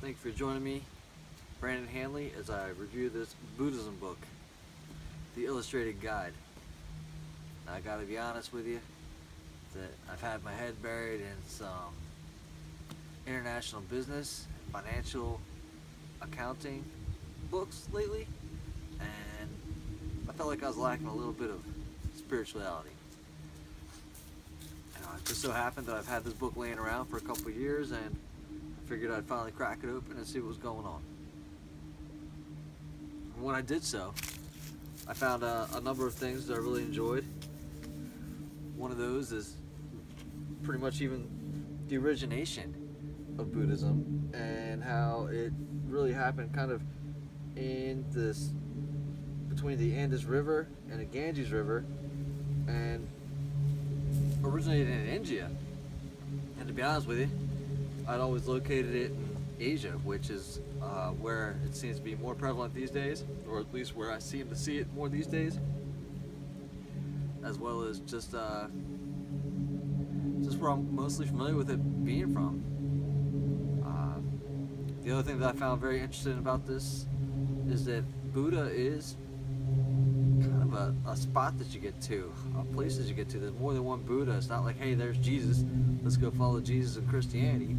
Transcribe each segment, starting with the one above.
Thank you for joining me, Brandon Handley, as I review this Buddhism book, The Illustrated Guide. Now, I gotta be honest with you that I've had my head buried in some international business, financial, accounting books lately, and I felt like I was lacking a little bit of spirituality. It just so happened that I've had this book laying around for a couple of years, and I figured I'd finally crack it open and see what was going on. And when I did so, I found a number of things that I really enjoyed. One of those is pretty much even the origination of Buddhism and how it really happened kind of in this, between the Indus River and the Ganges River, and originated in India. And to be honest with you, I'd always located it in Asia, which is where it seems to be more prevalent these days, or at least where I seem to see it more these days, as well as just where I'm mostly familiar with it being from. The other thing that I found very interesting about this is that Buddha is kind of a spot that you get to, places you get to. There's more than one Buddha. It's not like, hey, there's Jesus, let's go follow Jesus in Christianity.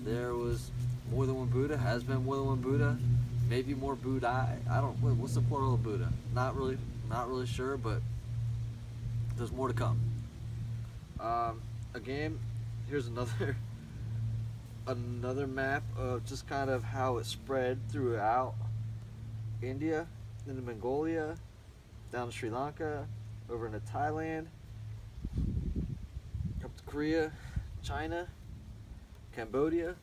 There was more than one Buddha, has been more than one Buddha, maybe more Buddha. I don't, what's the plural of Buddha? Not really sure, but there's more to come. Again, here's another map of just kind of how it spread throughout India, into Mongolia, down to Sri Lanka, over into Thailand, up to Korea, China, Cambodia.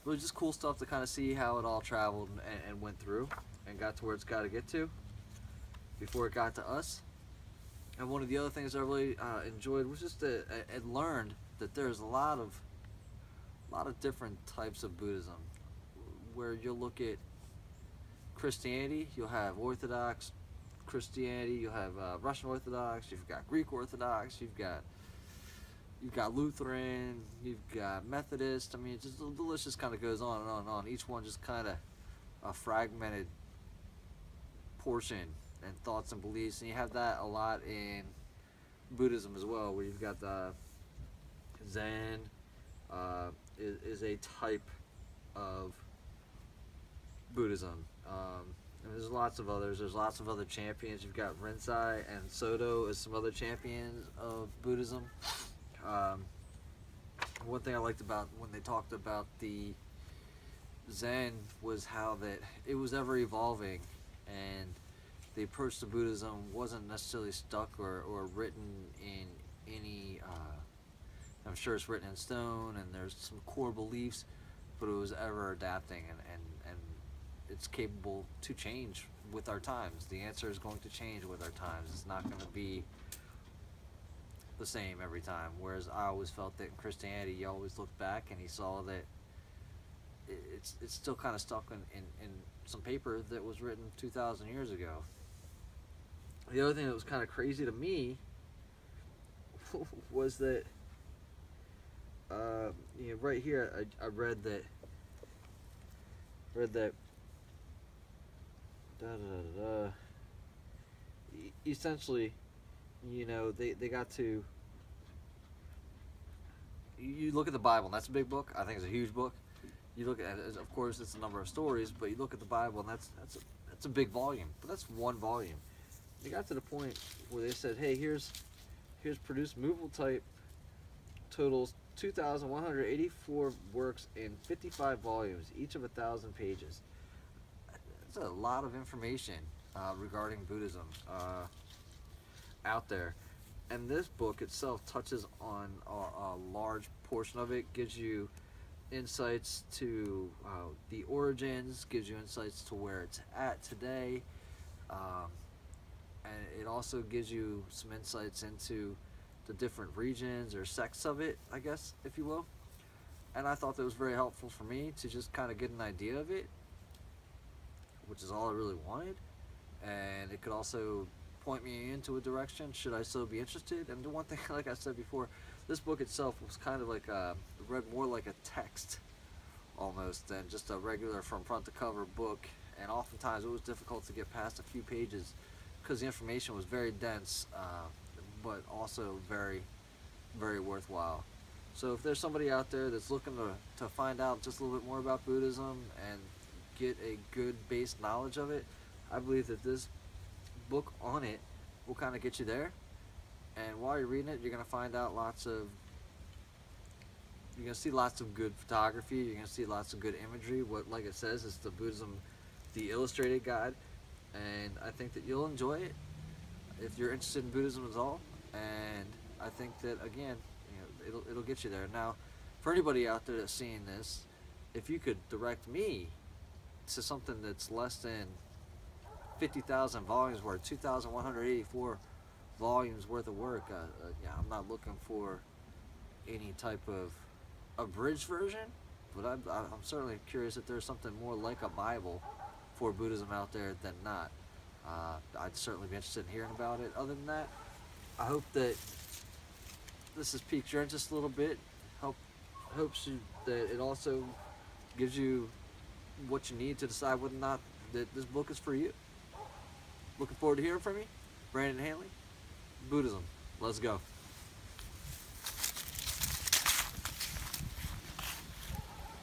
Really just cool stuff to kind of see how it all traveled and went through and got to where it's got to get to before it got to us. And one of the other things I really enjoyed was just that I learned that there's a lot of different types of Buddhism. Where you'll look at Christianity, you'll have Orthodox Christianity, you'll have Russian Orthodox, you've got Greek Orthodox, you've got Lutheran, you've got Methodist. I mean, just the list just kind of goes on and on and on. Each one just kind of a fragmented portion and thoughts and beliefs, and you have that a lot in Buddhism as well, where you've got the Zen is a type of Buddhism. And there's lots of others. There's lots of other champions. You've got Rinzai and Soto as some other champions of Buddhism. One thing I liked about when they talked about the Zen was how that it was ever evolving, and the approach to Buddhism wasn't necessarily stuck or written in any, I'm sure it's written in stone and there's some core beliefs, but it was ever adapting and it's capable to change with our times. The answer is going to change with our times. It's not going to be the same every time. Whereas I always felt that in Christianity, you always looked back and you saw that it's still kind of stuck in some paper that was written 2,000 years ago. The other thing that was kind of crazy to me was that right here I read that essentially, they got to, you look at the Bible, and that's a big book. I think it's a huge book. You look at it, of course, it's a number of stories, but you look at the Bible, and that's a big volume. But that's one volume. They got to the point where they said, hey, here's produced movable type, totals 2,184 works in 55 volumes, each of 1,000 pages. That's a lot of information regarding Buddhism out there. And this book itself touches on a large portion of it, gives you insights to the origins, gives you insights to where it's at today, and it also gives you some insights into the different regions or sects of it, I guess, if you will. And I thought that was very helpful for me to just kind of get an idea of it, which is all I really wanted. And it could also point me into a direction should I still be interested. And the one thing, like I said before, this book itself was kind of like read more like a text almost than just a regular from front to cover book. And oftentimes it was difficult to get past a few pages because the information was very dense, but also very, very worthwhile. So if there's somebody out there that's looking to find out just a little bit more about Buddhism and get a good base knowledge of it, I believe that this book on it will kind of get you there. And while you're reading it, you're going to find out you're going to see lots of good photography, you're going to see lots of good imagery. What, like it says, is the Buddhism, the illustrated guide. And I think that you'll enjoy it if you're interested in Buddhism at all. And I think that, again, it'll get you there. Now, for anybody out there that's seeing this, if you could direct me to something that's less than 50,000 volumes worth, 2,184 volumes worth of work, I'm not looking for any type of abridged version, but I'm certainly curious if there's something more like a Bible for Buddhism out there than not. I'd certainly be interested in hearing about it. Other than that, I hope that this has piqued your interest a little bit. Hopes you that it also gives you what you need to decide whether or not that this book is for you. Looking forward to hearing from you. Brandon Handley, Buddhism. Let's go.